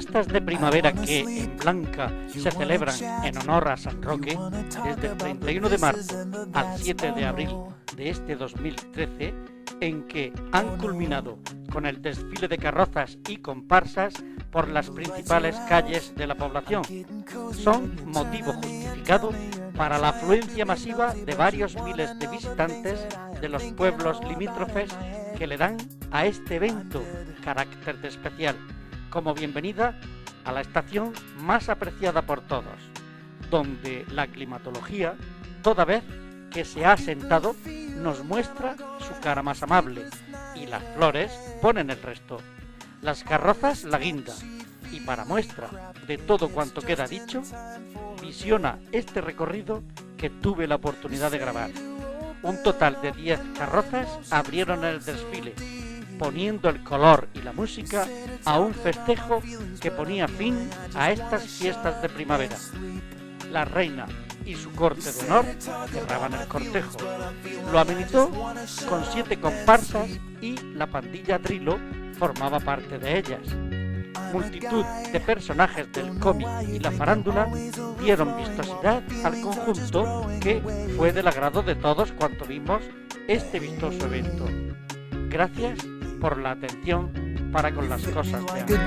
fiestas de primavera que en Blanca se celebran en honor a San Roque desde el 31 de marzo al 7 de abril de este 2013, en que han culminado con el desfile de carrozas y comparsas por las principales calles de la población, son motivo justificado para la afluencia masiva de varios miles de visitantes de los pueblos limítrofes que le dan a este evento carácter de especial, como bienvenida a la estación más apreciada por todos, donde la climatología, toda vez que se ha asentado, nos muestra su cara más amable, y las flores ponen el resto, las carrozas la guinda, y para muestra de todo cuanto queda dicho, visiona este recorrido que tuve la oportunidad de grabar. Un total de 10 carrozas abrieron el desfile, poniendo el color y la música a un festejo que ponía fin a estas fiestas de primavera. La reina y su corte de honor cerraban el cortejo. Lo amenizó con 7 comparsas y la pandilla Drilo formaba parte de ellas. Multitud de personajes del cómic y la farándula dieron vistosidad al conjunto que fue del agrado de todos cuanto vimos este vistoso evento. Gracias por la atención para con las cosas de antes.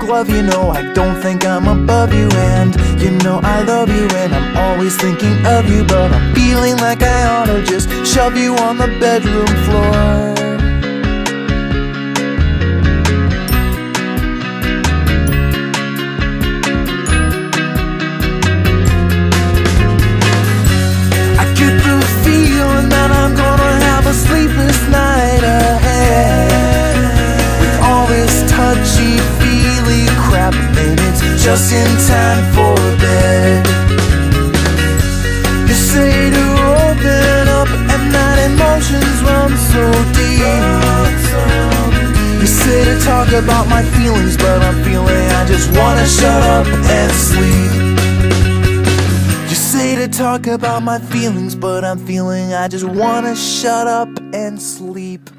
Sleepless night ahead with all this touchy-feely crap, and it's just in time for bed. You say to open up and that emotions run so deep. You say to talk about my feelings, but I'm feeling I just wanna shut up and sleep. You say to talk about my feelings, but I'm feeling I just wanna shut up and sleep.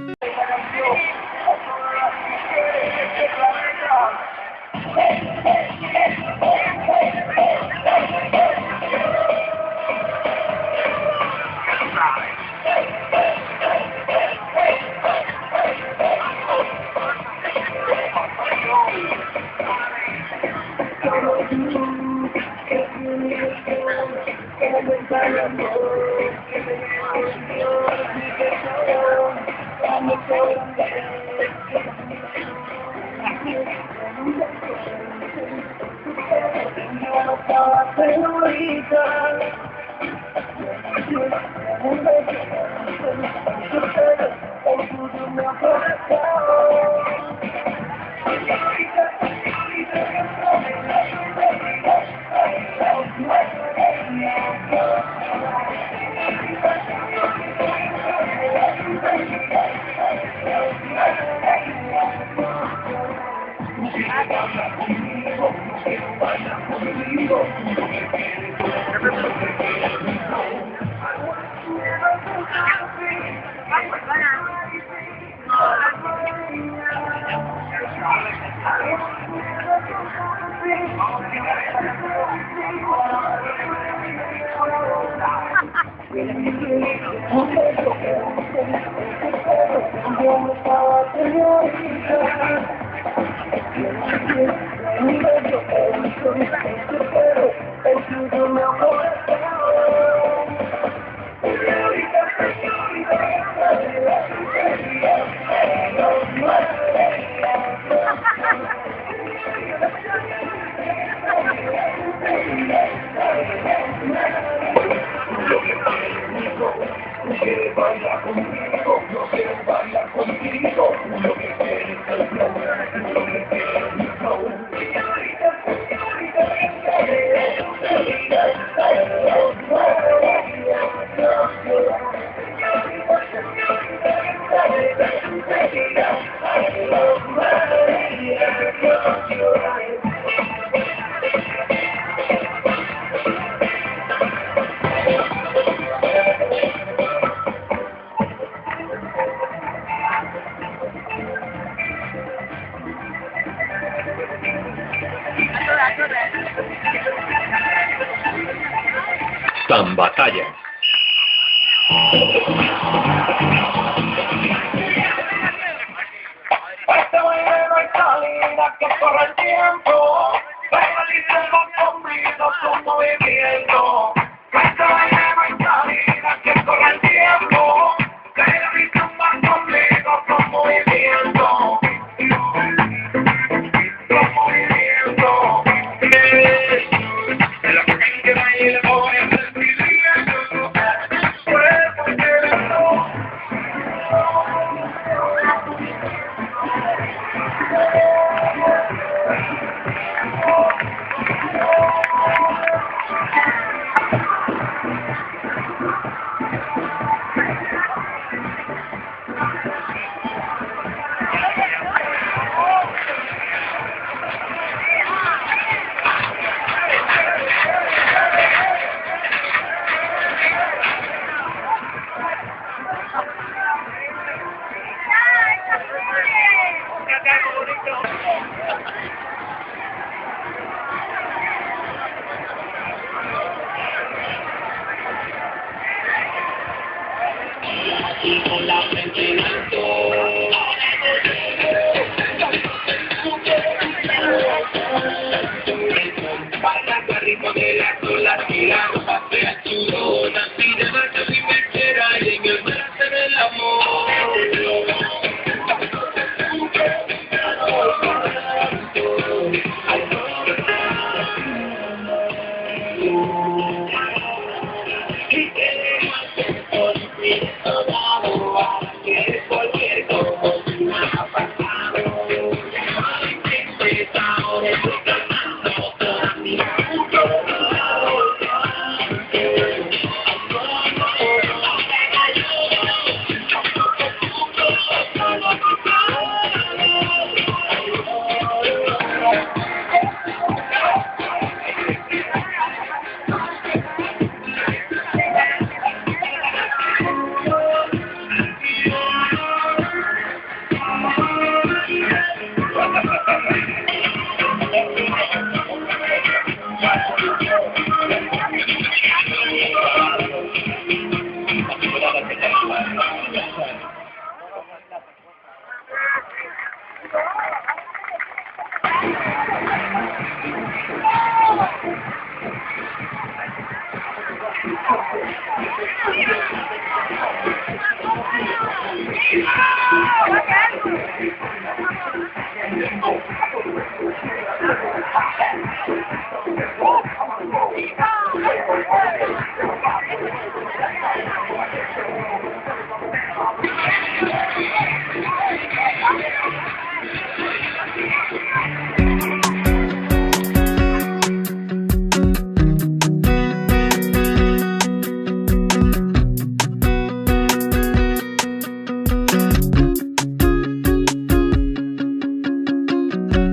San Batalla. Este baile no hay salida, que corre el tiempo. Baila y se va conmigo su movimiento. Este baile no hay salida, que corre el tiempo. Baila y se va conmigo su movimiento. Su movimiento. En la gente baila voy a ser pidiendo. Cuerpo entero. Y con la frente en alto. Bailando al ritmo de las olas, tirando papel chulona, pide marcha sin mechera y en el brazo del amor.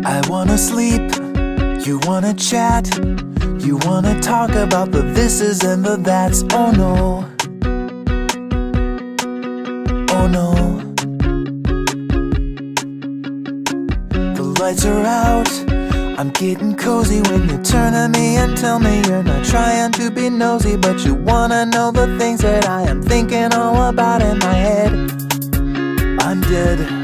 I wanna sleep, you wanna chat, you wanna talk about the thises and the that's. Oh no, oh no. The lights are out, I'm getting cozy when you turn to me and tell me you're not trying to be nosy, but you wanna know the things that I am thinking all about in my head. I'm dead.